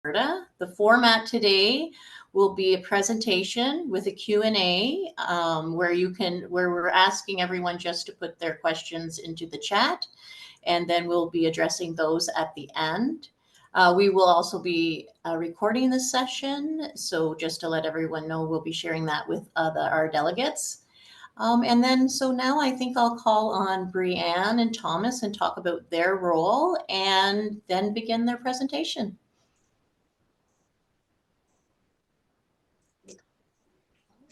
Alberta. The format today will be a presentation with a Q&A where we're asking everyone just to put their questions into the chat, and then we'll be addressing those at the end. We will also be recording this session, so just to let everyone know, we'll be sharing that with our delegates. So now I think I'll call on Brianne and Thomas and talk about their role and then begin their presentation.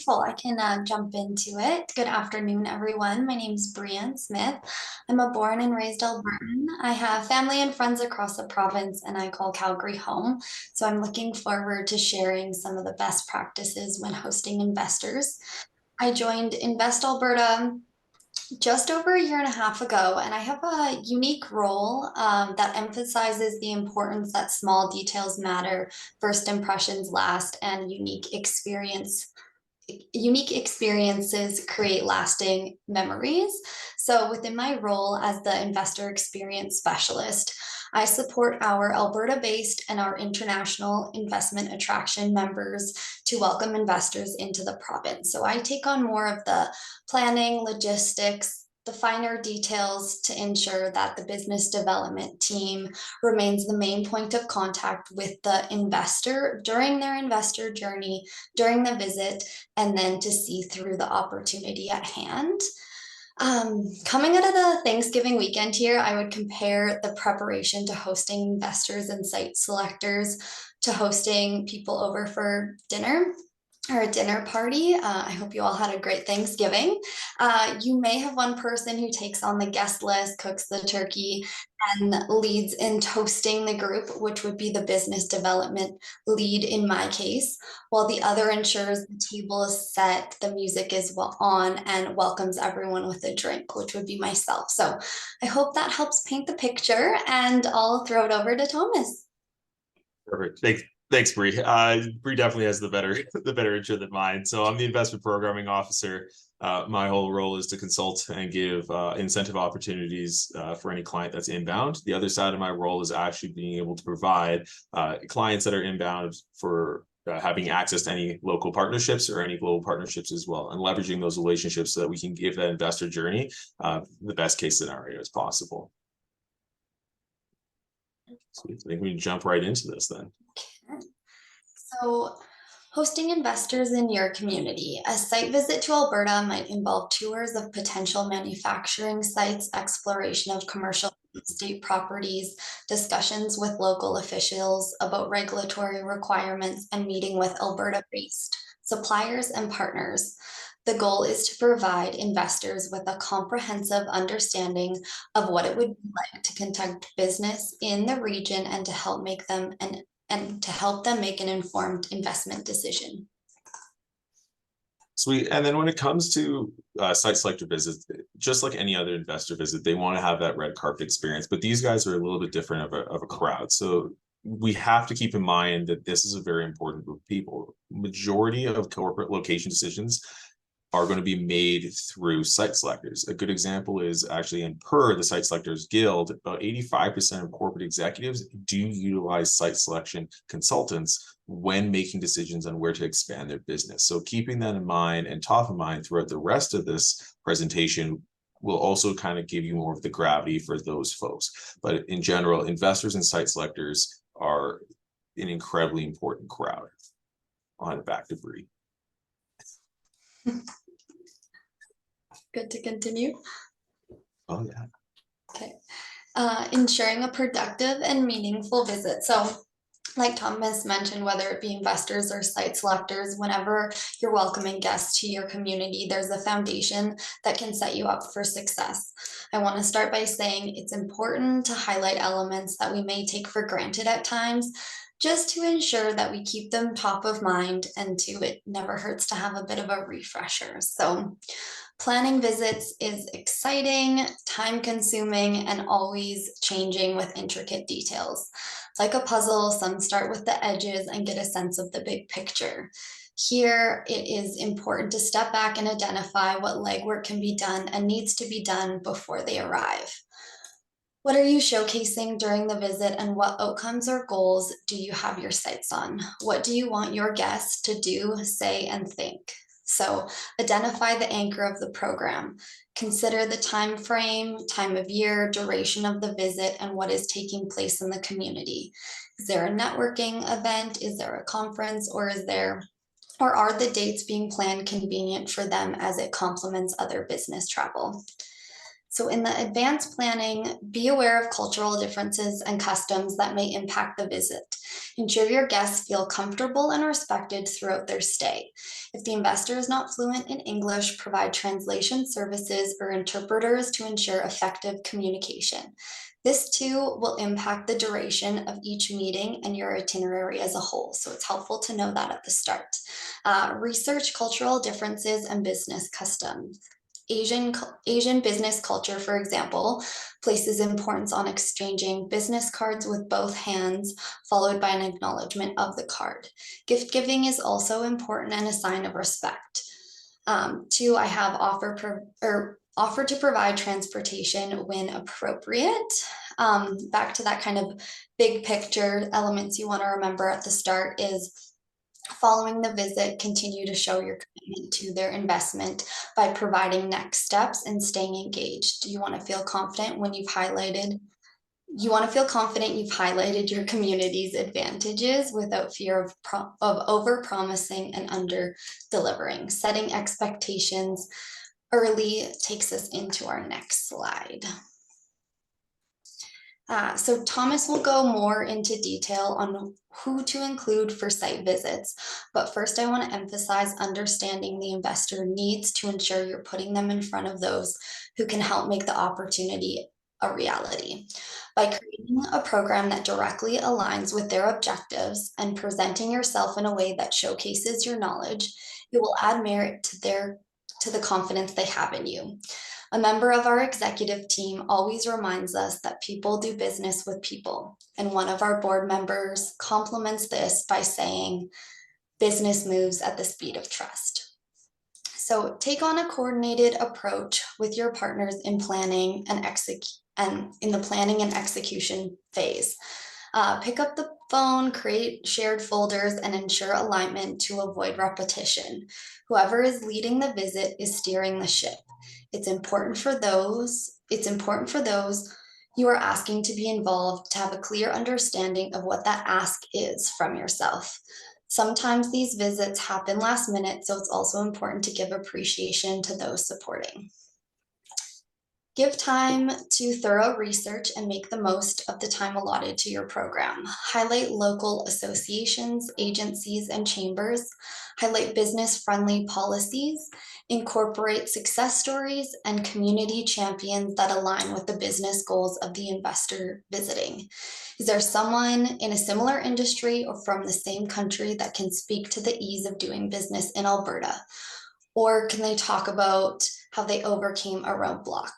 Well, I can jump into it. Good afternoon, everyone. My name is Brianne Smith. I'm a born and raised Albertan. I have family and friends across the province, and I call Calgary home. So I'm looking forward to sharing some of the best practices when hosting investors. I joined Invest Alberta just over a year and a half ago, and I have a unique role that emphasizes the importance that small details matter, first impressions last, and unique experiences create lasting memories. So within my role as the investor experience specialist, I support our Alberta-based and our international investment attraction members to welcome investors into the province. So I take on more of the planning, logistics, the finer details to ensure that the business development team remains the main point of contact with the investor during their investor journey, during the visit, and then to see through the opportunity at hand. Coming out of the Thanksgiving weekend here, I would compare the preparation to hosting investors and site selectors to hosting people over for dinner or a dinner party. I hope you all had a great Thanksgiving. You may have one person who takes on the guest list, cooks the turkey, and leads in toasting the group, which would be the business development lead in my case, while the other ensures the table is set, the music is on, and welcomes everyone with a drink, which would be myself. So I hope that helps paint the picture, and I'll throw it over to Thomas. Perfect. Thanks, Bree. Bree definitely has the better intro than mine. So I'm the investment programming officer. My whole role is to consult and give incentive opportunities for any client that's inbound. The other side of my role is actually being able to provide clients that are inbound for having access to any local partnerships or any global partnerships as well, and leveraging those relationships so that we can give that investor journey the best case scenario as possible. So I think we can jump right into this then. Okay. So hosting investors in your community. A site visit to Alberta might involve tours of potential manufacturing sites, exploration of commercial estate properties, discussions with local officials about regulatory requirements, and meeting with Alberta-based suppliers and partners. The goal is to provide investors with a comprehensive understanding of what it would be like to conduct business in the region and to help them make an informed investment decision. Sweet. And then when it comes to site selector visits, just like any other investor visit, they want to have that red carpet experience, but these guys are a little bit different of a crowd. So we have to keep in mind that this is a very important group of people. Majority of corporate location decisions are going to be made through site selectors. A good example is actually in the Site Selectors Guild, about 85% of corporate executives do utilize site selection consultants when making decisions on where to expand their business. So keeping that in mind and top of mind throughout the rest of this presentation will also kind of give you more of the gravity for those folks. But in general, investors and site selectors are an incredibly important crowd. I'll hand it back to Bree. Good to continue. Oh yeah. Okay. Ensuring a productive and meaningful visit. So like Thomas mentioned, whether it be investors or site selectors, whenever you're welcoming guests to your community, there's a foundation that can set you up for success. I want to start by saying it's important to highlight elements that we may take for granted at times, just to ensure that we keep them top of mind, and it never hurts to have a bit of a refresher. So planning visits is exciting, time-consuming, and always changing with intricate details. Like a puzzle, some start with the edges and get a sense of the big picture. Here, it is important to step back and identify what legwork can be done and needs to be done before they arrive. What are you showcasing during the visit, and what outcomes or goals do you have your sights on? What do you want your guests to do, say, and think? So identify the anchor of the program. Consider the time frame, time of year, duration of the visit, and what is taking place in the community. Is there a networking event? Is there a conference? Or are the dates being planned convenient for them as it complements other business travel? So in the advanced planning, be aware of cultural differences and customs that may impact the visit. Ensure your guests feel comfortable and respected throughout their stay. If the investor is not fluent in English, provide translation services or interpreters to ensure effective communication. This too will impact the duration of each meeting and your itinerary as a whole. So it's helpful to know that at the start. Research cultural differences and business customs. Asian business culture, for example, places importance on exchanging business cards with both hands, followed by an acknowledgement of the card. Gift giving is also important and a sign of respect. Two, I have offer to provide transportation when appropriate. Back to that kind of big picture elements you want to remember at the start is following the visit, continue to show your commitment to their investment by providing next steps and staying engaged. You want to feel confident when you've highlighted your community's advantages without fear of over-promising and under-delivering. Setting expectations early takes us into our next slide. So Thomas will go more into detail on who to include for site visits, but first I want to emphasize understanding the investor needs to ensure you're putting them in front of those who can help make the opportunity a reality. By creating a program that directly aligns with their objectives and presenting yourself in a way that showcases your knowledge, it will add merit to the confidence they have in you. A member of our executive team always reminds us that people do business with people, and one of our board members complements this by saying, business moves at the speed of trust. So take on a coordinated approach with your partners in planning and in the planning and execution phase. Pick up the phone, create shared folders, and ensure alignment to avoid repetition. Whoever is leading the visit is steering the ship. It's important for those you are asking to be involved to have a clear understanding of what that ask is from yourself. Sometimes these visits happen last minute, so it's also important to give appreciation to those supporting. Give time to thorough research and make the most of the time allotted to your program. Highlight local associations, agencies, and chambers. Highlight business-friendly policies. Incorporate success stories and community champions that align with the business goals of the investor visiting. Is there someone in a similar industry or from the same country that can speak to the ease of doing business in Alberta? Or can they talk about how they overcame a roadblock?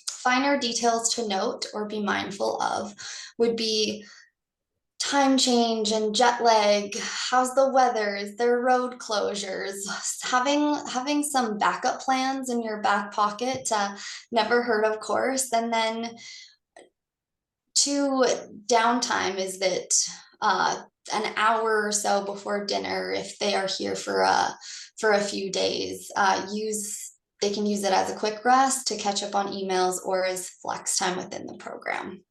Finer details to note or be mindful of would be time change and jet lag. How's the weather? Is there road closures? Having some backup plans in your back pocket, never heard of course. And then two, downtime is that an hour or so before dinner, if they are here for a few days, they can use it as a quick rest to catch up on emails or as flex time within the program.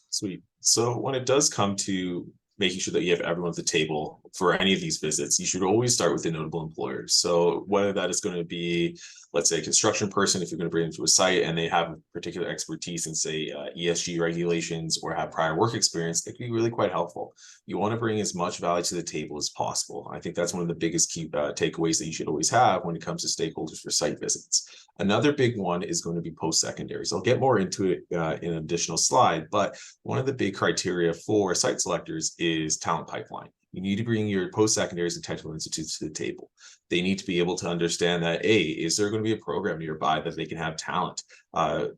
Sweet. So when it does come to making sure that you have everyone at the table for any of these visits, you should always start with the notable employers. So whether that is going to be, let's say, a construction person, if you're going to bring them to a site and they have particular expertise in, say, ESG regulations or have prior work experience, it can be really quite helpful. You want to bring as much value to the table as possible. I think that's one of the biggest key takeaways that you should always have when it comes to stakeholders for site visits. Another big one is going to be post-secondary. So I'll get more into it in an additional slide, but one of the big criteria for site selectors is talent pipeline. You need to bring your post-secondaries and technical institutes to the table. They need to be able to understand that A, is there going to be a program nearby that they can have talent?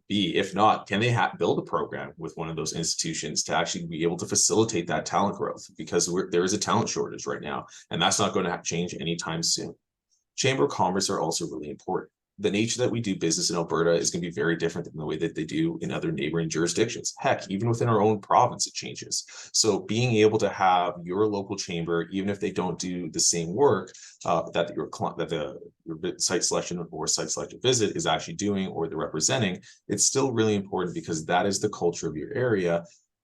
B, if not, can they build a program with one of those institutions to actually be able to facilitate that talent growth? Because there is a talent shortage right now, and that's not going to change anytime soon. Chamber of Commerce are also really important. the nature that we do business in Alberta is going to be very different than the way that they do in other neighboring jurisdictions. Heck, even within our own province, it changes. So being able to have your local chamber, even if they don't do the same work that your site selection or site selected visit is actually doing or they're representing, it's still really important because that is the culture of your area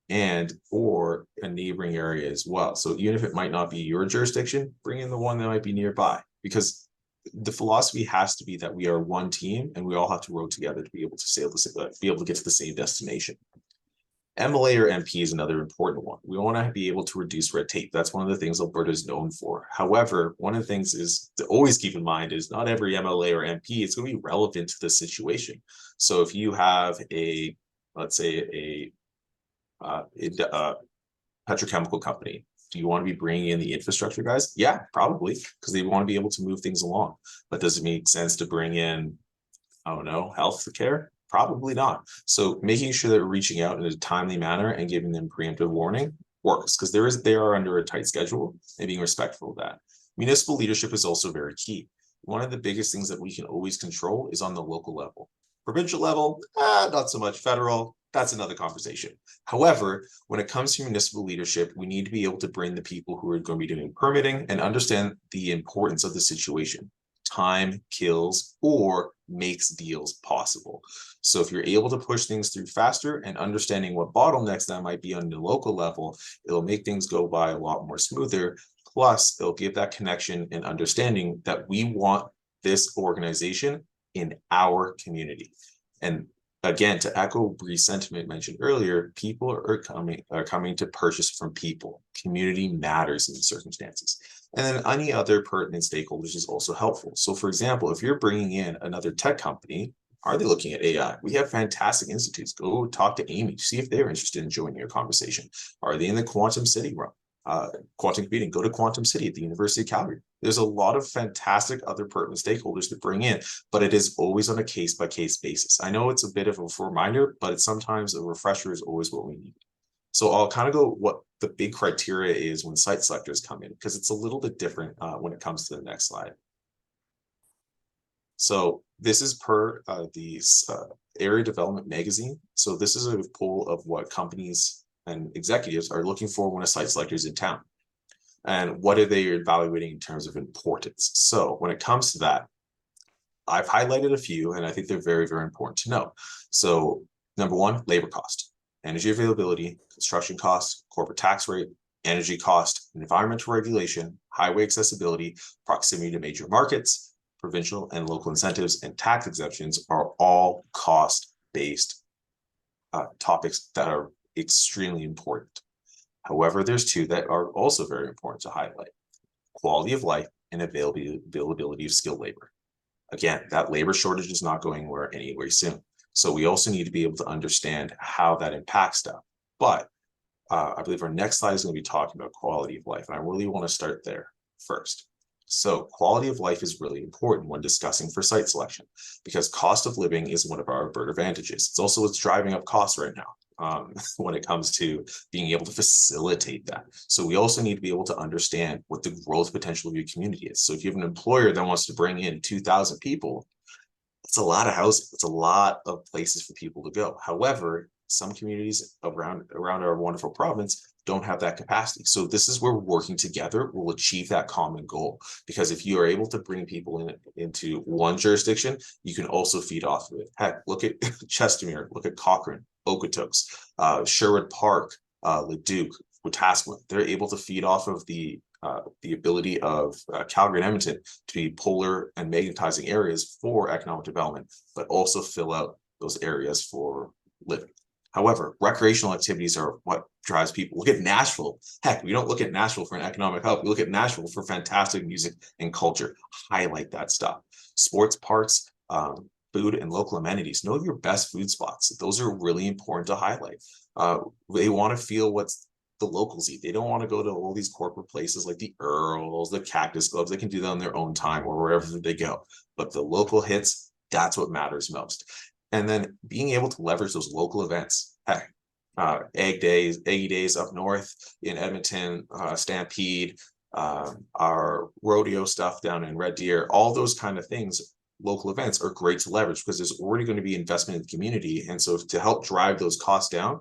and or a neighboring area as well. So even if it might not be your jurisdiction, bring in the one that might be nearby, because the philosophy has to be that we are one team and we all have to row together to be able to sail be able to get to the same destination. MLA or MP is another important one. We want to be able to reduce red tape. That's one of the things Alberta is known for. However, one of the things is to always keep in mind is not every MLA or MP is going to be relevant to the situation. So if you have let's say a petrochemical company, do you want to be bringing in the infrastructure guys? Yeah, probably, because they want to be able to move things along. But does it make sense to bring in, I don't know, healthcare? Probably not. So making sure that we're reaching out in a timely manner and giving them preemptive warning works, because they are under a tight schedule, and being respectful of that. Municipal leadership is also very key. One of the biggest things that we can always control is on the local level. Provincial level, not so much. Federal, that's another conversation. However, when it comes to municipal leadership, we need to be able to bring the people who are going to be doing permitting and understand the importance of the situation. Time kills or makes deals possible. So if you're able to push things through faster and understanding what bottlenecks that might be on the local level, it'll make things go by a lot more smoother. Plus, it'll give that connection and understanding that we want this organization in our community. And again, to echo Bree's sentiment mentioned earlier, people are coming to purchase from people. Community matters in these circumstances. And then any other pertinent stakeholders is also helpful. So for example, if you're bringing in another tech company, are they looking at AI? We have fantastic institutes. Go talk to Amy, see if they're interested in joining your conversation. Are they in the quantum city realm? Quantum computing, go to Quantum City at the University of Calgary. There's a lot of fantastic other pertinent stakeholders to bring in, but it is always on a case-by-case basis. I know it's a bit of a reminder, but it's sometimes a refresher is always what we need. So I'll kind of go what the big criteria is when site selectors come in, because it's a little bit different when it comes to the next slide. So this is per the Area Development Magazine. So this is a poll of what companies and executives are looking for when a site selector is in town. And what are they evaluating in terms of importance? So when it comes to that, I've highlighted a few, and I think they're very, very important to know. So number one, labor cost, energy availability, construction costs, corporate tax rate, energy cost, environmental regulation, highway accessibility, proximity to major markets, provincial and local incentives, and tax exemptions are all cost-based topics that are extremely important. However, there's two that are also very important to highlight: quality of life and availability of skilled labor. Again, that labor shortage is not going anywhere soon. So we also need to be able to understand how that impacts stuff. But I believe our next slide is going to be talking about quality of life. And I really want to start there first. So quality of life is really important when discussing for site selection, because cost of living is one of our Alberta advantages. It's also what's driving up costs right now when it comes to being able to facilitate that. So we also need to be able to understand what the growth potential of your community is. So if you have an employer that wants to bring in 2,000 people, it's a lot of housing. It's a lot of places for people to go. However, some communities around our wonderful province don't have that capacity. So this is where working together will achieve that common goal. Because if you are able to bring people into one jurisdiction, you can also feed off of it. Heck, look at Chestermere, look at Cochrane, Okotoks, Sherwood Park, Leduc, Wetaskiwin. They're able to feed off of the ability of Calgary and Edmonton to be polar and magnetizing areas for economic development, but also fill out those areas for living. However, recreational activities are what drives people. Look at Nashville. Heck, we don't look at Nashville for an economic hub. We look at Nashville for fantastic music and culture. Highlight that stuff. Sports parks, food and local amenities. Know your best food spots. Those are really important to highlight. They want to feel what's the locals eat. They don't want to go to all these corporate places like the Earls, the Cactus Clubs. They can do that on their own time or wherever they go. But the local hits, that's what matters most. And then being able to leverage those local events. Heck, Eggy Days up north in Edmonton, Stampede, our rodeo stuff down in Red Deer, all those kind of things local events are great to leverage because there's already going to be investment in the community. And so to help drive those costs down,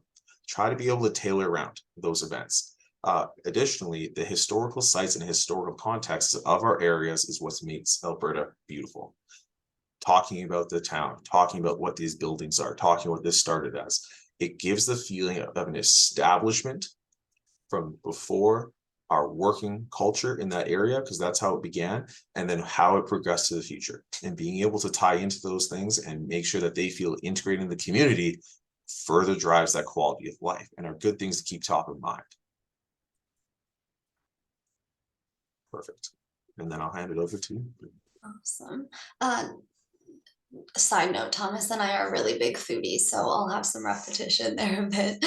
try to be able to tailor around those events. Additionally, the historical sites and historical contexts of our areas is what makes Alberta beautiful. Talking about the town, talking about what these buildings are, talking what this started as, it gives the feeling of an establishment from before our working culture in that area, because that's how it began, and then how it progressed to the future. And being able to tie into those things and make sure that they feel integrated in the community further drives that quality of life and are good things to keep top of mind. Perfect. And then I'll hand it over to you. Awesome. Side note, Thomas and I are really big foodies, so I'll have some repetition there a bit.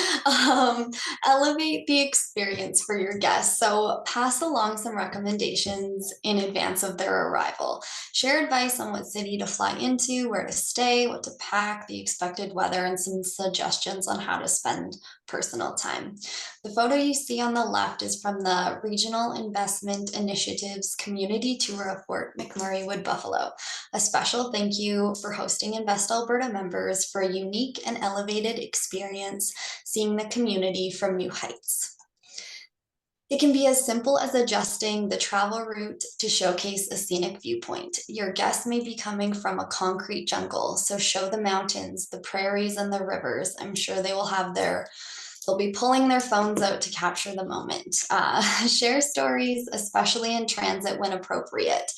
Elevate the experience for your guests. So pass along some recommendations in advance of their arrival. Share advice on what city to fly into, where to stay, what to pack, the expected weather, and some suggestions on how to spend personal time. The photo you see on the left is from the Regional Investment Initiative's community tour of Fort McMurray Wood Buffalo. A special thank you for hosting Invest Alberta members for a unique and elevated experience seeing the community from new heights. It can be as simple as adjusting the travel route to showcase a scenic viewpoint. Your guests may be coming from a concrete jungle, so show the mountains, the prairies, and the rivers. I'm sure they'll be pulling their phones out to capture the moment. Share stories, especially in transit when appropriate.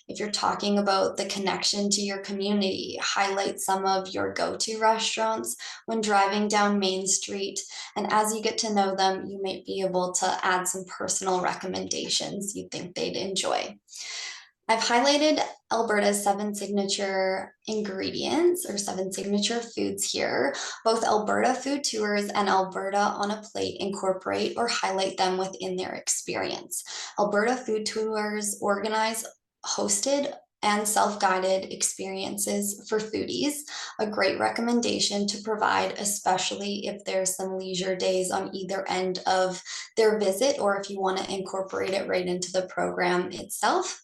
If you're talking about the connection to your community, highlight some of your go-to restaurants when driving down Main Street. And as you get to know them, you might be able to add some personal recommendations you think they'd enjoy. I've highlighted Alberta's 7 signature ingredients or 7 signature foods here. Both Alberta Food Tours and Alberta on a Plate incorporate or highlight them within their experience. Alberta Food Tours organize hosted and self-guided experiences for foodies, a great recommendation to provide, especially if there's some leisure days on either end of their visit, or if you want to incorporate it right into the program itself.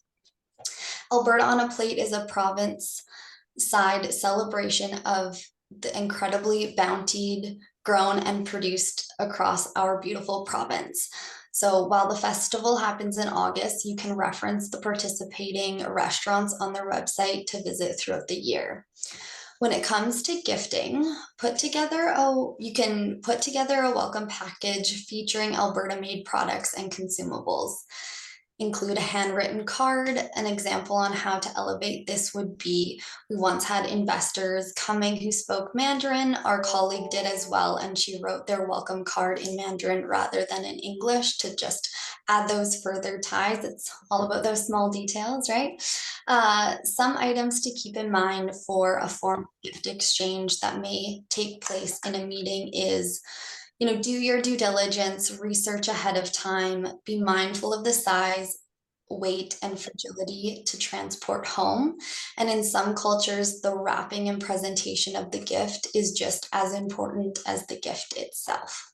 Alberta on a Plate is a province-side celebration of the incredibly bountied, grown, and produced across our beautiful province. So while the festival happens in August, you can reference the participating restaurants on their website to visit throughout the year. When it comes to gifting, you can put together a welcome package featuring Alberta-made products and consumables. Include a handwritten card. An example on how to elevate this would be, we once had investors coming who spoke Mandarin. Our colleague did as well, and she wrote their welcome card in Mandarin rather than in English to just add those further ties. It's all about those small details, right? Some items to keep in mind for a formal gift exchange that may take place in a meeting is, do your due diligence, research ahead of time, be mindful of the size, weight, and fragility to transport home. And in some cultures, the wrapping and presentation of the gift is just as important as the gift itself.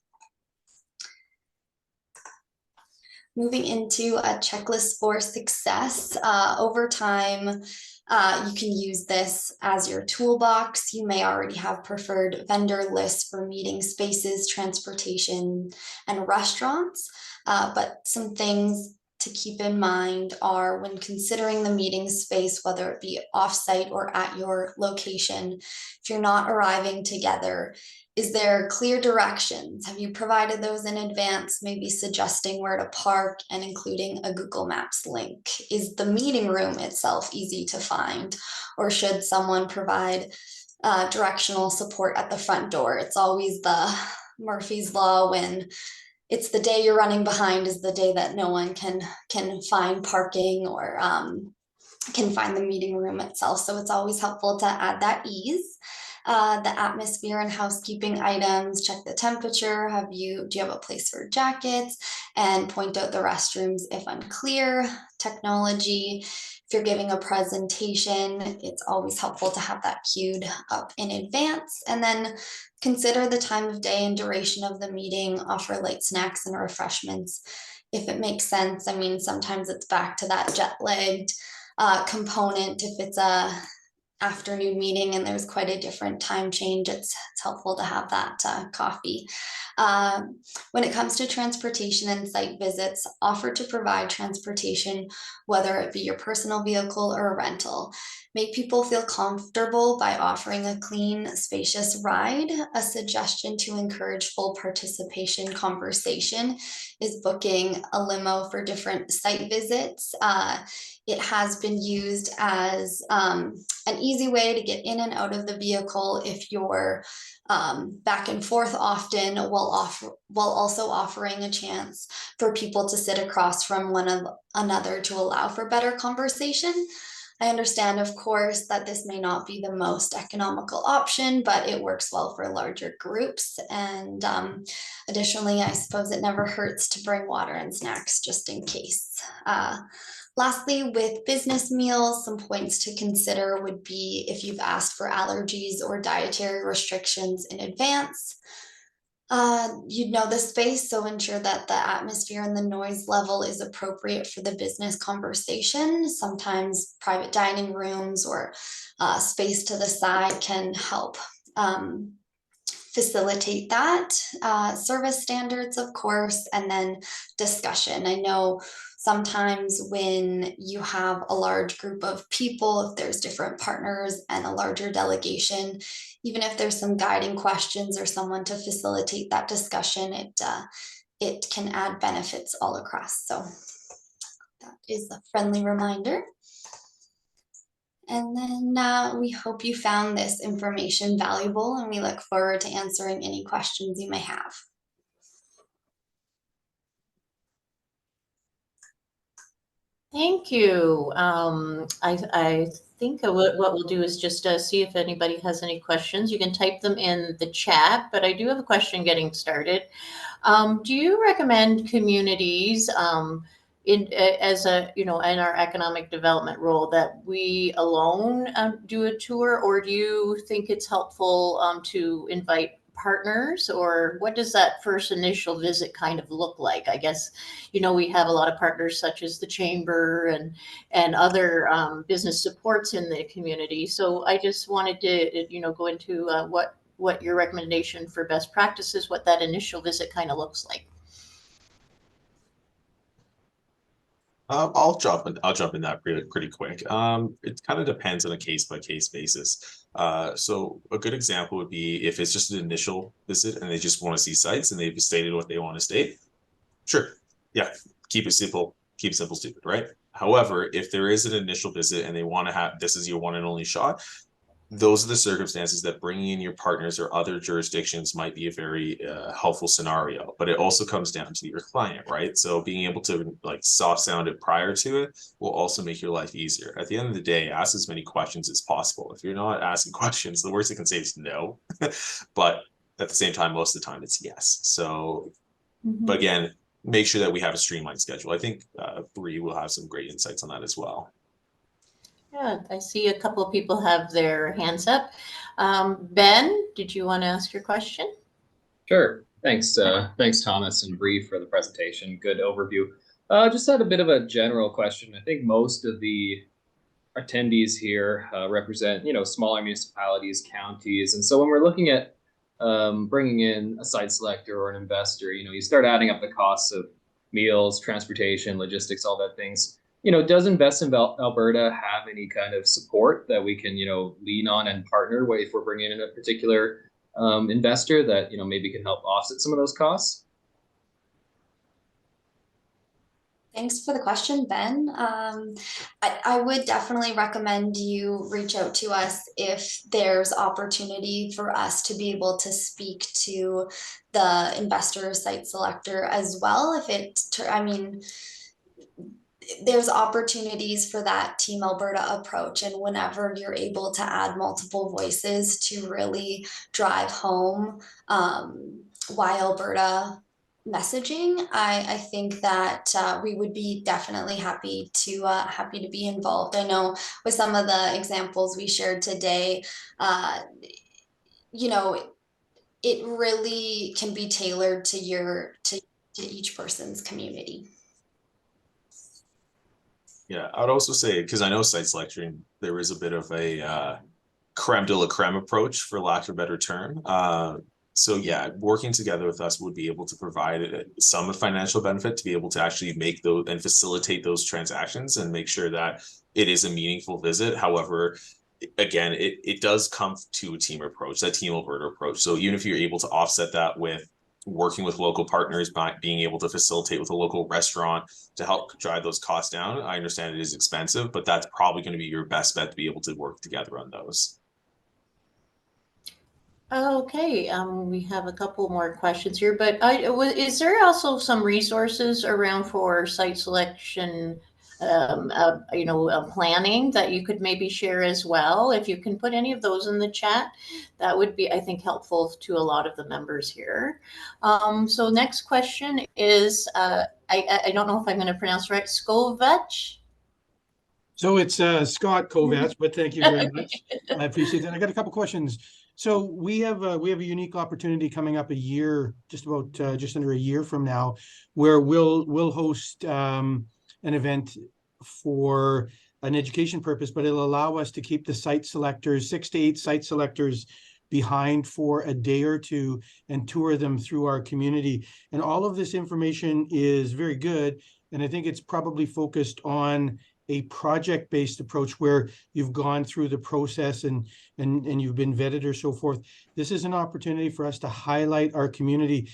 Moving into a checklist for success. Over time, you can use this as your toolbox. You may already have preferred vendor lists for meeting spaces, transportation, and restaurants. But some things to keep in mind are, when considering the meeting space, whether it be offsite or at your location, if you're not arriving together, is there clear directions? Have you provided those in advance, maybe suggesting where to park and including a Google Maps link? Is the meeting room itself easy to find, or should someone provide directional support at the front door? It's always the Murphy's Law, when it's the day you're running behind is the day that no one can find parking or can find the meeting room itself. So it's always helpful to add that ease. The atmosphere and housekeeping items, check the temperature. Do you have a place for jackets? And point out the restrooms if unclear. Technology, if you're giving a presentation, it's always helpful to have that queued up in advance. And then consider the time of day and duration of the meeting. Offer light snacks and refreshments if it makes sense. I mean, sometimes it's back to that jet-lagged component. If it's a afternoon meeting and there's quite a different time change, it's helpful to have that coffee. When it comes to transportation and site visits, offer to provide transportation, whether it be your personal vehicle or a rental. Make people feel comfortable by offering a clean, spacious ride. A suggestion to encourage full participation conversation is booking a limo for different site visits. It has been used as an easy way to get in and out of the vehicle if you're back and forth often, while also offering a chance for people to sit across from one another to allow for better conversation. I understand, of course, that this may not be the most economical option, but it works well for larger groups. And additionally, I suppose it never hurts to bring water and snacks just in case. Lastly, with business meals, some points to consider would be if you've asked for allergies or dietary restrictions in advance. You'd know the space, so ensure that the atmosphere and the noise level is appropriate for the business conversation. Sometimes private dining rooms or space to the side can help facilitate that. Service standards, of course, and then discussion. I know sometimes when you have a large group of people, if there's different partners and a larger delegation, even if there's some guiding questions or someone to facilitate that discussion, it can add benefits all across. So that is a friendly reminder. And then we hope you found this information valuable, and we look forward to answering any questions you may have. Thank you. I think what we'll do is just see if anybody has any questions. You can type them in the chat, but I do have a question getting started. Do you recommend communities as a, in our economic development role that we alone do a tour, or do you think it's helpful to invite partners, or what does that first initial visit kind of look like? I guess, we have a lot of partners such as the chamber and other business supports in the community. So I just wanted to, go into what your recommendation for best practices, what that initial visit kind of looks like. I'll jump in that pretty quick. It kind of depends on a case by case basis. So a good example would be if it's just an initial visit and they just want to see sites and they've stated what they want to state. Sure, yeah, keep it simple, stupid, right? However, if there is an initial visit and they want to have this is your one and only shot, those are the circumstances that bringing in your partners or other jurisdictions might be a very helpful scenario. But it also comes down to your client, right? So being able to soft sound it prior to it will also make your life easier. At the end of the day, ask as many questions as possible. If you're not asking questions, the worst it can say is no. But at the same time, most of the time it's yes. So, but again, make sure that we have a streamlined schedule. I think Bree will have some great insights on that as well. Yeah, I see a couple of people have their hands up. Ben, did you want to ask your question? Sure. Thanks. Thanks, Thomas and Bree, for the presentation. Good overview. Just had a bit of a general question. I think most of the attendees here represent, smaller municipalities, counties. And so when we're looking at bringing in a site selector or an investor, you start adding up the costs of meals, transportation, logistics, all that things. Does Invest in Alberta have any kind of support that we can, lean on and partner with if we're bringing in a particular investor that, maybe can help offset some of those costs? Thanks for the question, Ben. I would definitely recommend you reach out to us if there's opportunity for us to be able to speak to the investor site selector as well. There's opportunities for that Team Alberta approach, and whenever you're able to add multiple voices to really drive home why Alberta messaging, I think that we would be definitely happy to be involved. I know with some of the examples we shared today, it really can be tailored to each person's community. Yeah, I would also say, because I know site selection, there is a bit of a creme de la creme approach, for lack of a better term. So yeah, working together with us would be able to provide some financial benefit to be able to actually make those and facilitate those transactions and make sure that it is a meaningful visit. However, again, it does come to a team approach, that Team Alberta approach. So even if you're able to offset that with working with local partners, by being able to facilitate with a local restaurant to help drive those costs down, I understand it is expensive, but that's probably going to be your best bet to be able to work together on those. Okay, we have a couple more questions here, but is there also some resources around for site selection, planning that you could maybe share as well? If you can put any of those in the chat, that would be, I think, helpful to a lot of the members here. So next question is, I don't know if I'm going to pronounce it right, Skovach? So it's Scott Kovacs, but thank you very much. I appreciate that. I got a couple questions. So we have a unique opportunity coming up just under a year from now, where we'll host an event for an education purpose, but it'll allow us to keep the site selectors, 6 to 8 site selectors, behind for a day or two and tour them through our community. And all of this information is very good, and I think it's probably focused on a project-based approach where you've gone through the process and you've been vetted or so forth. This is an opportunity for us to highlight our community.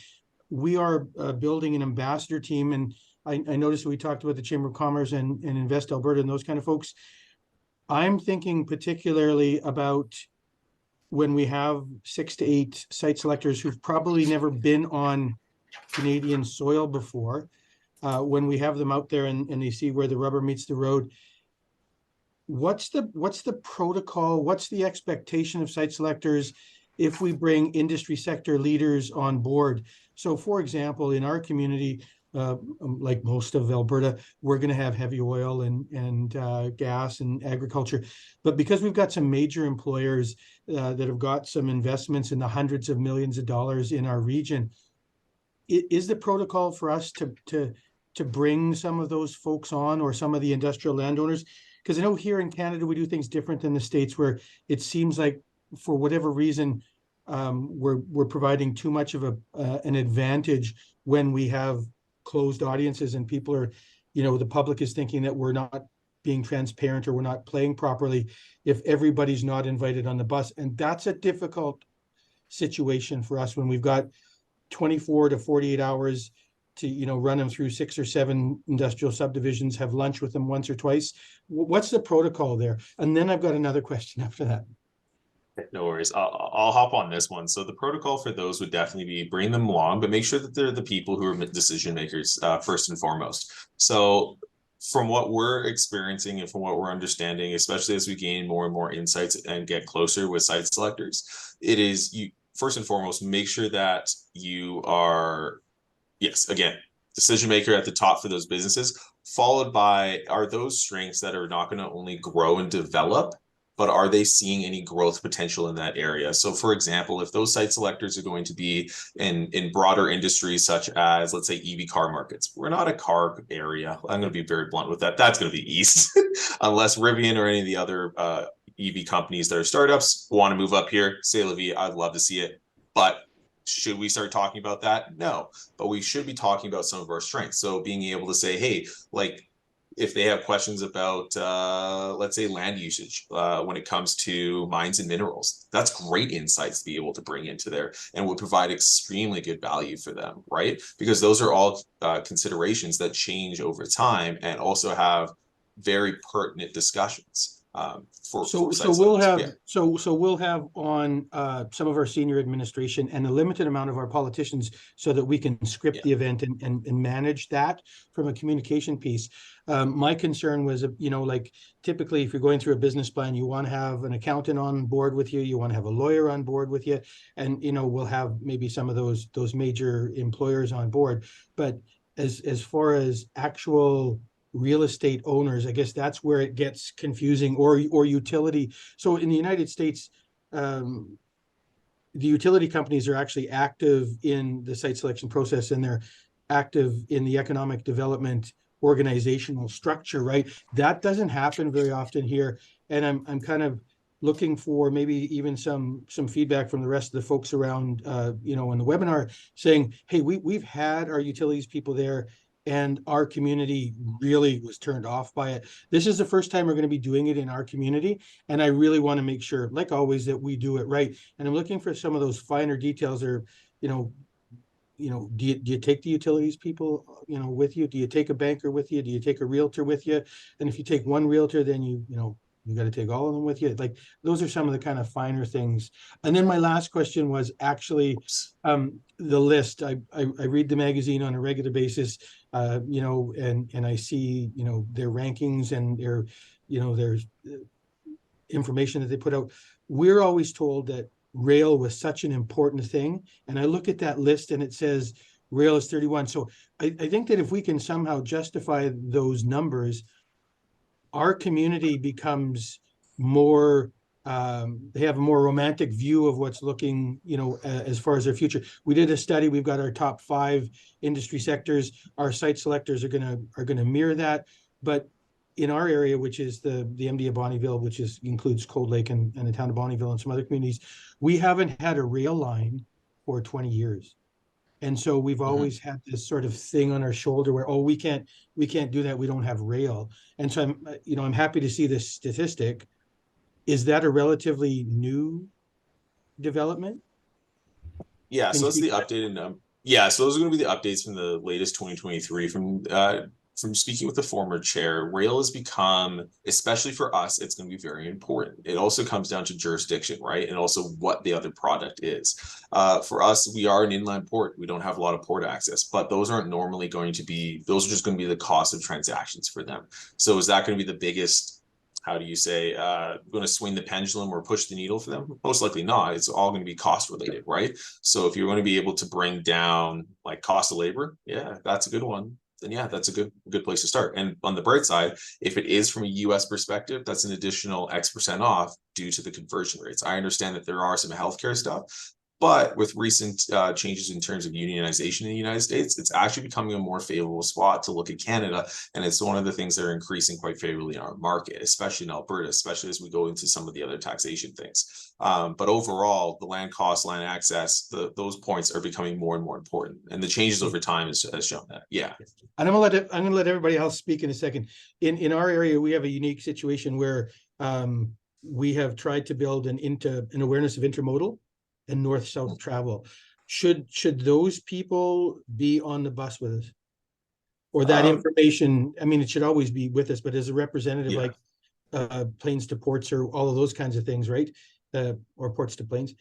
We are building an ambassador team, and I noticed we talked about the Chamber of Commerce and Invest Alberta and those kind of folks. I'm thinking particularly about when we have 6 to 8 site selectors who've probably never been on Canadian soil before. When we have them out there and they see where the rubber meets the road, what's the protocol? What's the expectation of site selectors if we bring industry sector leaders on board? So, for example, in our community, like most of Alberta, we're going to have heavy oil and gas and agriculture. But because we've got some major employers that have got some investments in the hundreds of millions of dollars in our region, is the protocol for us to bring some of those folks on, or some of the industrial landowners? Because I know here in Canada, we do things different than the States, where it seems like for whatever reason, we're providing too much of an advantage when we have closed audiences and people are, the public is thinking that we're not being transparent or we're not playing properly if everybody's not invited on the bus. And that's a difficult situation for us when we've got 24 to 48 hours to run them through 6 or 7 industrial subdivisions, have lunch with them once or twice. What's the protocol there? And then I've got another question after that. No worries. I'll hop on this one. So the protocol for those would definitely be bring them along, but make sure that they're the people who are decision makers first and foremost. So from what we're experiencing and from what we're understanding, especially as we gain more and more insights and get closer with site selectors, it is you first and foremost, make sure that you are, yes, again, decision maker at the top for those businesses, followed by, are those strengths that are not going to only grow and develop, but are they seeing any growth potential in that area? So for example, if those site selectors are going to be in broader industries such as, let's say, EV car markets, we're not a car area. I'm going to be very blunt with that. That's going to be east, unless Rivian or any of the other EV companies that are startups want to move up here. Say la vie, I'd love to see it. But should we start talking about that? No, but we should be talking about some of our strengths. So being able to say, hey, like, if they have questions about, let's say, land usage when it comes to mines and minerals, that's great insights to be able to bring into there and would provide extremely good value for them, right? Because those are all considerations that change over time and also have very pertinent discussions. So we'll have on some of our senior administration and a limited amount of our politicians so that we can script the event and manage that from a communication piece. My concern was, like typically if you're going through a business plan, you want to have an accountant on board with you, you want to have a lawyer on board with you, and we'll have maybe some of those major employers on board. But as far as actual real estate owners, I guess that's where it gets confusing, or utility. So in the United States, the utility companies are actually active in the site selection process, and they're active in the economic development organizational structure, right? That doesn't happen very often here. And I'm kind of looking for maybe even some feedback from the rest of the folks around, you know, in the webinar saying, hey, we've had our utilities people there and our community really was turned off by it. This is the first time we're going to be doing it in our community. And I really want to make sure, like always, that we do it right. And I'm looking for some of those finer details or, you know, do you take the utilities people, you know, with you? Do you take a banker with you? Do you take a realtor with you? And if you take one realtor, then you got to take all of them with you. Like those are some of the kind of finer things. And then my last question was actually the list. I read the magazine on a regular basis, you know, and I see, you know, their rankings and their, you know, there's information that they put out. We're always told that rail was such an important thing. And I look at that list and it says rail is 31. So I think that if we can somehow justify those numbers, our community becomes more, they have a more romantic view of what's looking, you know, as far as their future. We did a study, we've got our top 5 industry sectors. Our site selectors are gonna mirror that. But in our area, which is the MD of Bonnyville, which includes Cold Lake and the town of Bonnyville and some other communities, we haven't had a rail line for 20 years. And so we've always had this sort of thing on our shoulder where, oh, we can't do that. We don't have rail. And so I'm happy to see this statistic. Is that a relatively new development? Yeah, so that's the updated so those are going to be the updates from the latest 2023 from speaking with the former chair. Rail has become, especially for us, it's going to be very important. It also comes down to jurisdiction, right? And also what the other product is. For us, we are an inland port. We don't have a lot of port access, but those aren't normally going to be, those are just going to be the cost of transactions for them. So is that going to be the biggest, how do you say, going to swing the pendulum or push the needle for them? Most likely not. It's all going to be cost related, right? So if you're going to be able to bring down like cost of labor, yeah, that's a good one. Then yeah, that's a good place to start. And on the bright side, if it is from a US perspective, that's an additional X% off due to the conversion rates. I understand that there are some healthcare stuff, but with recent changes in terms of unionization in the United States, it's actually becoming a more favorable spot to look at Canada. And it's one of the things that are increasing quite favorably in our market, especially in Alberta, especially as we go into some of the other taxation things. But overall, the land cost, land access, those points are becoming more and more important. And the changes over time has shown that. Yeah. And I'm gonna let everybody else speak in a second. In our area, we have a unique situation where we have tried to build an awareness of intermodal and north-south travel. Should those people be on the bus with us? Or that information, I mean, it should always be with us, but as a representative, like planes to ports or all of those kinds of things, right? Or ports to planes.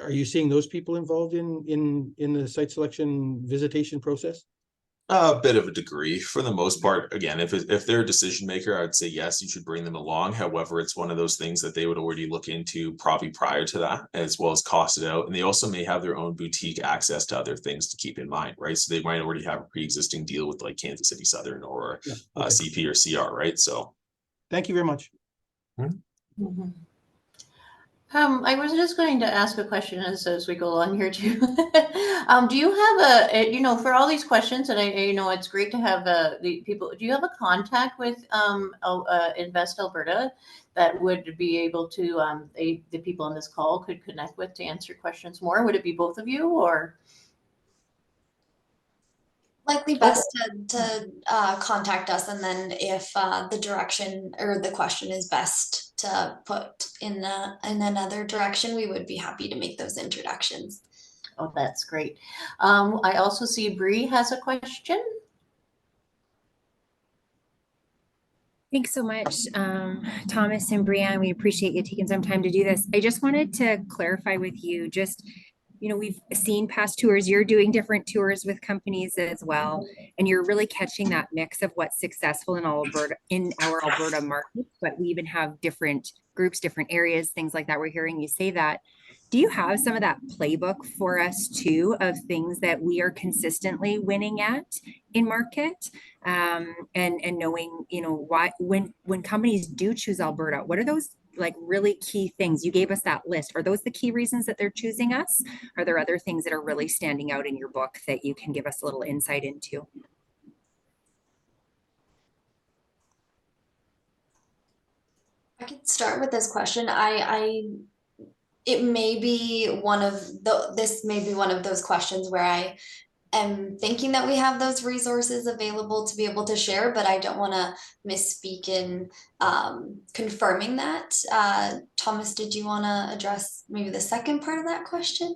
Are you seeing those people involved in the site selection visitation process? A bit of a degree. For the most part, again, if they're a decision maker, I'd say yes, you should bring them along. However, it's one of those things that they would already look into probably prior to that, as well as cost it out. And they also may have their own boutique access to other things to keep in mind, right? So they might already have a pre-existing deal with like Kansas City Southern or CP or CR, right? So thank you very much. Mm-hmm. I was just going to ask a question as we go along here too. Do you have for all these questions, and I it's great to have the people. Do you have a contact with Invest Alberta that would be able to the people on this call could connect with to answer questions more? Would it be both of you or? Likely best to contact us, and then if the direction or the question is best to put in another direction, we would be happy to make those introductions. Oh, that's great. I also see Bree has a question. Thanks so much, Thomas and Brianne. We appreciate you taking some time to do this. I just wanted to clarify with you, we've seen past tours, you're doing different tours with companies as well, and you're really catching that mix of what's successful in our Alberta market, but we even have different groups, different areas, things like that. We're hearing you say that. Do you have some of that playbook for us too, of things that we are consistently winning at in market, and knowing, why when companies do choose Alberta, what are those like really key things? You gave us that list. Are those the key reasons that they're choosing us? Are there other things that are really standing out in your book that you can give us a little insight into? I could start with this question. It may be this may be one of those questions where I am thinking that we have those resources available to be able to share, but I don't want to misspeak in confirming that. Thomas, did you want to address maybe the second part of that question?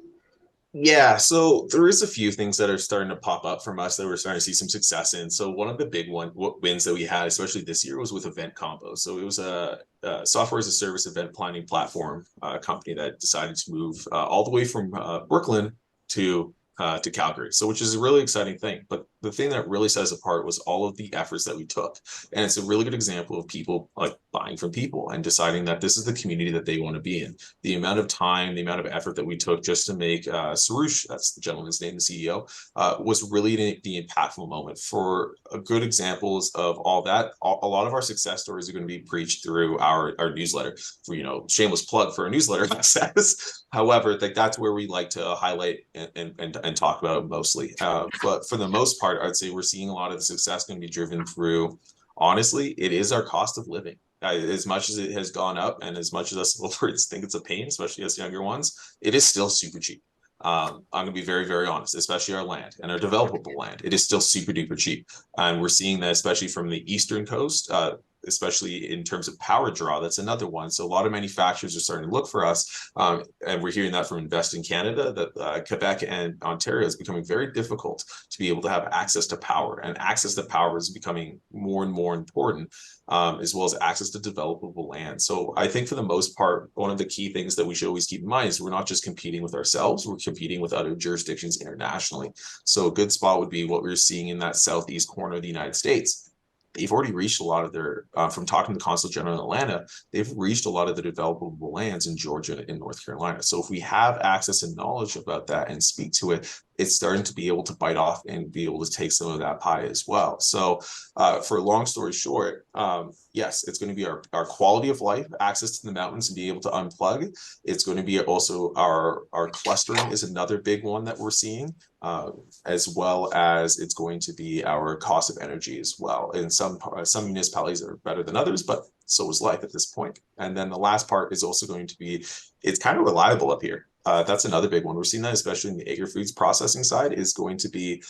Yeah, so there is a few things that are starting to pop up from us that we're starting to see some success in. So one of the big wins that we had, especially this year, was with Event Combo. So it was a software as a service event planning platform company that decided to move all the way from Brooklyn to Calgary. So which is a really exciting thing. But the thing that really set us apart was all of the efforts that we took. And it's a really good example of people like buying from people and deciding that this is the community that they want to be in. The amount of time, the amount of effort that we took just to make Sarush, that's the gentleman's name, the CEO, was really the impactful moment. For good examples of all that, a lot of our success stories are going to be preached through our newsletter. For, shameless plug for our newsletter access. However, that's where we like to highlight and talk about it mostly. But for the most part, I'd say we're seeing a lot of the success going to be driven through, honestly, it is our cost of living. As much as it has gone up and as much as us Albertans think it's a pain, especially as younger ones, it is still super cheap. I'm going to be very, very honest, especially our land and our developable land. It is still super duper cheap. And we're seeing that especially from the eastern coast, especially in terms of power draw. That's another one. So a lot of manufacturers are starting to look for us. And we're hearing that from Invest in Canada, that Quebec and Ontario is becoming very difficult to be able to have access to power. And access to power is becoming more and more important, as well as access to developable land. So I think for the most part, one of the key things that we should always keep in mind is we're not just competing with ourselves, we're competing with other jurisdictions internationally. So a good spot would be what we're seeing in that southeast corner of the United States. They've already reached a lot of their, from talking to the Consul General in Atlanta, they've reached a lot of the developable lands in Georgia and North Carolina. So if we have access and knowledge about that and speak to it, it's starting to be able to bite off and be able to take some of that pie as well. So for a long story short, yes, it's going to be our quality of life, access to the mountains and be able to unplug. It's going to be also our clustering is another big one that we're seeing, as well as it's going to be our cost of energy as well. And some municipalities are better than others, but so is life at this point. And then the last part is also going to be, it's kind of reliable up here. That's another big one. We're seeing that, especially in the agri-foods processing side, is going to be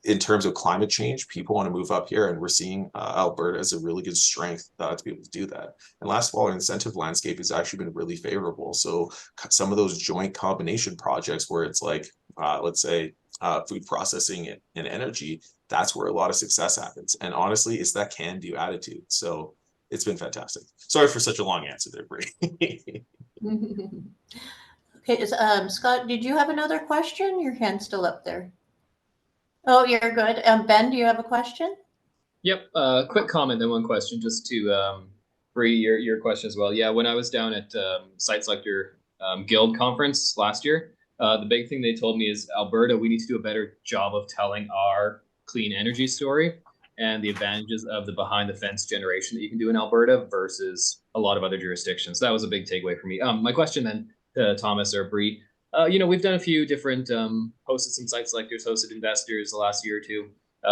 in terms of climate change. People want to move up here, and we're seeing Alberta as a really good strength to be able to do that. And last of all, our incentive landscape has actually been really favorable. So some of those joint combination projects where it's like, let's say, food processing and energy, that's where a lot of success happens. And honestly, it's that can-do attitude. So it's been fantastic. Sorry for such a long answer there, Bree. Okay, Scott, did you have another question? Your hand's still up there. Oh, you're good. Ben, do you have a question? Yep. Quick comment, then one question, just to Bree, your question as well. Yeah, when I was down at Site Selector Guild conference last year, the big thing they told me is Alberta, we need to do a better job of telling our clean energy story and the advantages of the behind the fence generation that you can do in Alberta versus a lot of other jurisdictions. That was a big takeaway for me. My question then to Thomas or Bree, we've done a few different hosted some site selectors, hosted investors the last year or two.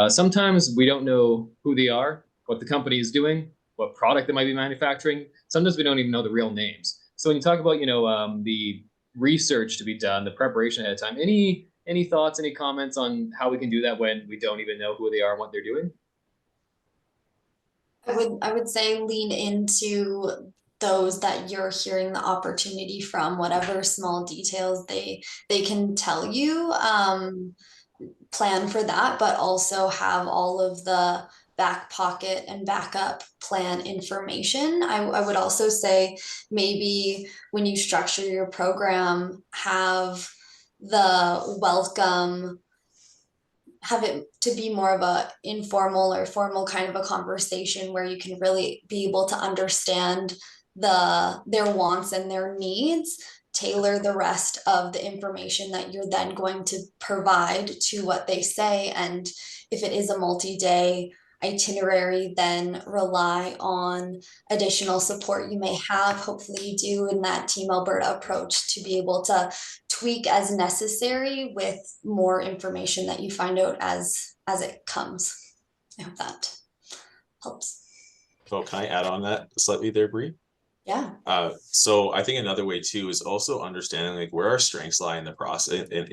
Sometimes we don't know who they are, what the company is doing, what product they might be manufacturing. Sometimes we don't even know the real names. So when you talk about, the research to be done, the preparation ahead of time, any thoughts, any comments on how we can do that when we don't even know who they are and what they're doing? I would say lean into those that you're hearing the opportunity from, whatever small details they can tell you. Plan for that, but also have all of the back pocket and backup plan information. I would also say maybe when you structure your program, have it to be more of a informal or formal kind of a conversation where you can really be able to understand their wants and their needs, tailor the rest of the information that you're then going to provide to what they say. And if it is a multi-day itinerary, then rely on additional support you may have. Hopefully you do in that Team Alberta approach to be able to tweak as necessary with more information that you find out as it comes. I hope that helps. Oh, can I add on that slightly there, Bree? Yeah. So I think another way too is also understanding like where our strengths lie in the process in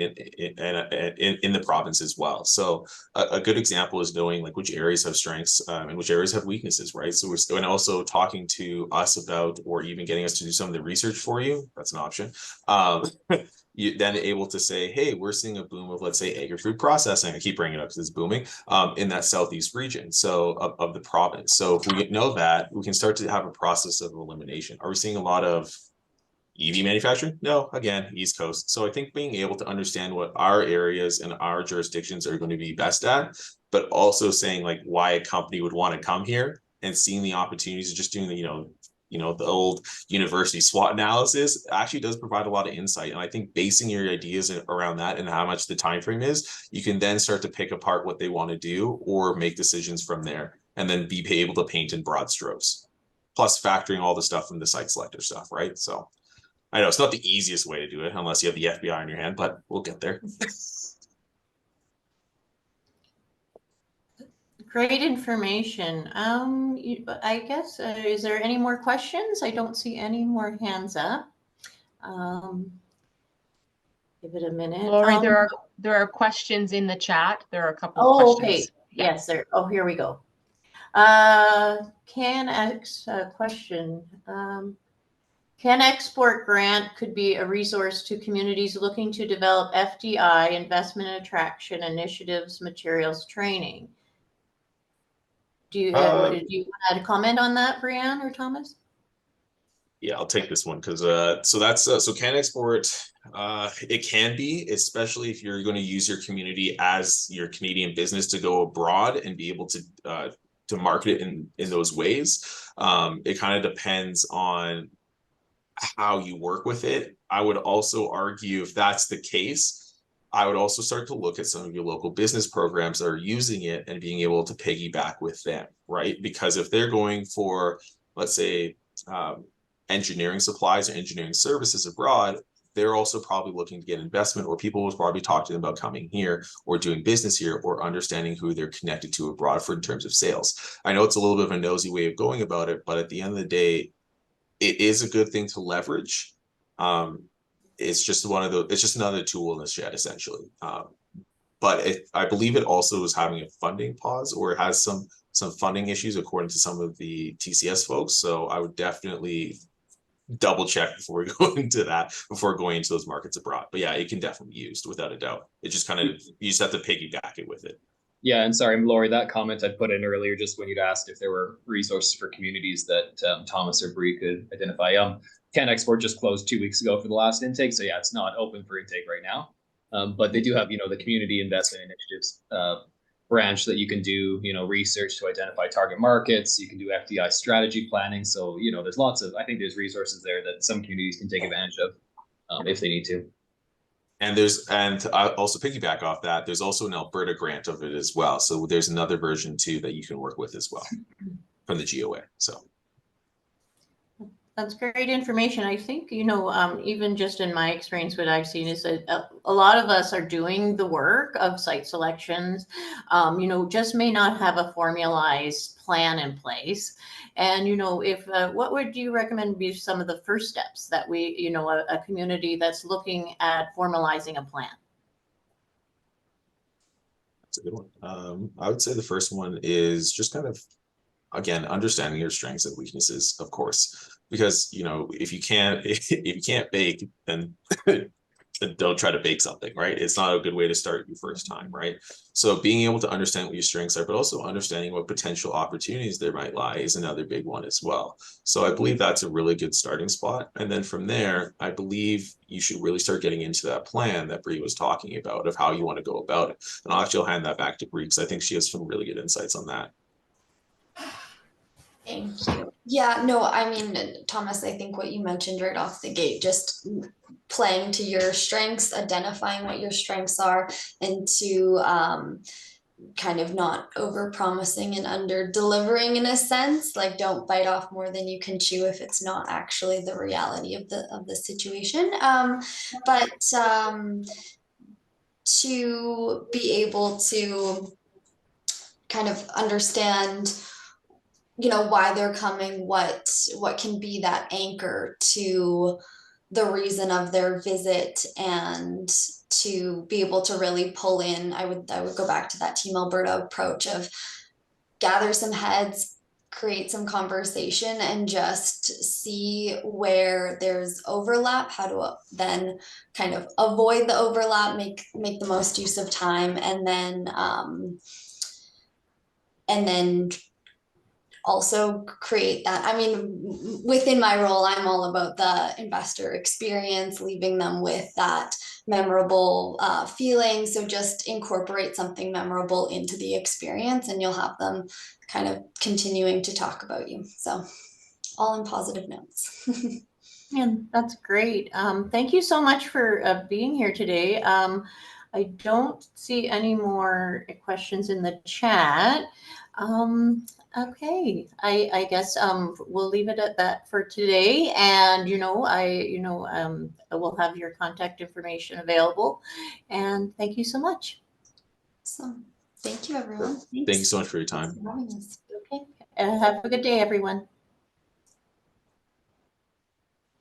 the province as well. So a good example is knowing like which areas have strengths and which areas have weaknesses, right? So we're and also talking to us about, or even getting us to do some of the research for you. That's an option. You then able to say, hey, we're seeing a boom of, let's say, agri-food processing. I keep bringing it up because it's booming in that southeast region, so of the province. So if we know that, we can start to have a process of elimination. Are we seeing a lot of EV manufacturing? No, again, East Coast. So I think being able to understand what our areas and our jurisdictions are going to be best at, but also saying like why a company would want to come here and seeing the opportunities and just doing the, the old university SWOT analysis actually does provide a lot of insight. And I think basing your ideas around that and how much the time frame is, you can then start to pick apart what they want to do or make decisions from there, and then be able to paint in broad strokes. Plus factoring all the stuff from the site selector stuff, right? So I know it's not the easiest way to do it unless you have the FBI on your hand, but we'll get there. Great information. I guess, is there any more questions? I don't see any more hands up. Give it a minute. Lori, there are questions in the chat. There are a couple of Oh, questions. okay. Yes, there. Oh, here we go. Question. Can export grant could be a resource to communities looking to develop FDI, investment and attraction initiatives, materials, training? Do you want to comment on that, Brianne or Thomas? Yeah, I'll take this one because so that's so can export it can be, especially if you're going to use your community as your Canadian business to go abroad and be able to market it in those ways. It kind of depends on how you work with it. I would also argue if that's the case, I would also start to look at some of your local business programs that are using it and being able to piggyback with them, right? Because if they're going for, let's say, engineering supplies or engineering services abroad, they're also probably looking to get investment, or people will probably talk to them about coming here or doing business here or understanding who they're connected to abroad for in terms of sales. I know it's a little bit of a nosy way of going about it, but at the end of the day, it is a good thing to leverage. It's just it's just another tool in the shed, essentially. But I believe it also is having a funding pause, or it has some funding issues according to some of the TCS folks. So I would definitely double check before we go into that, before going into those markets abroad. But yeah, it can definitely be used without a doubt. It just kind of, you just have to piggyback it with it. Yeah, and sorry, Lori, that comment I put in earlier, just when you'd asked if there were resources for communities that Thomas or Bree could identify. Can Export just closed 2 weeks ago for the last intake, so yeah, it's not open for intake right now. But they do have, the community investment initiatives branch that you can do, research to identify target markets. You can do FDI strategy planning. So, there's I think there's resources there that some communities can take advantage of if they need to. And I also piggyback off that, there's also an Alberta grant of it as well. So there's another version too that you can work with as well from the GOA. So that's great information. I think, even just in my experience, what I've seen is that a lot of us are doing the work of site selections, just may not have a formalized plan in place. And, if what would you recommend be some of the first steps that we, a community that's looking at formalizing a plan? that's a good one. I would say the first one is just kind of, again, understanding your strengths and weaknesses, of course, because if you can't bake, then don't try to bake something, right? It's not a good way to start your first time, right? So being able to understand what your strengths are, but also understanding what potential opportunities there might lie is another big one as well. So I believe that's a really good starting spot. And then from there, I believe you should really start getting into that plan that Bree was talking about of how you want to go about it. And I'll hand that back to Bree because I think she has some really good insights on that. Thank you. Yeah, no, I mean, Thomas, I think what you mentioned right off the gate, just playing to your strengths, identifying what your strengths are, and to kind of not over promising and under delivering in a sense. Like, don't bite off more than you can chew if it's not actually the reality of the situation. But to be able to kind of understand why they're coming, what can be that anchor to the reason of their visit, and to be able to really pull in. I would go back to that Team Alberta approach of gather some heads, create some conversation, and just see where there's overlap, how to then kind of avoid the overlap, make the most use of time, and then also create that. I mean, within my role, I'm all about the investor experience, leaving them with that memorable feeling. So just incorporate something memorable into the experience, and you'll have them kind of continuing to talk about you. So all in positive notes. Yeah, that's great. Thank you so much for being here today. I don't see any more questions in the chat. Okay, I guess we'll leave it at that for today. And I will have your contact information available. And thank you so much. So thank you, everyone. Thank you so much for your time. Thanks for having us. Okay, have a good day, everyone.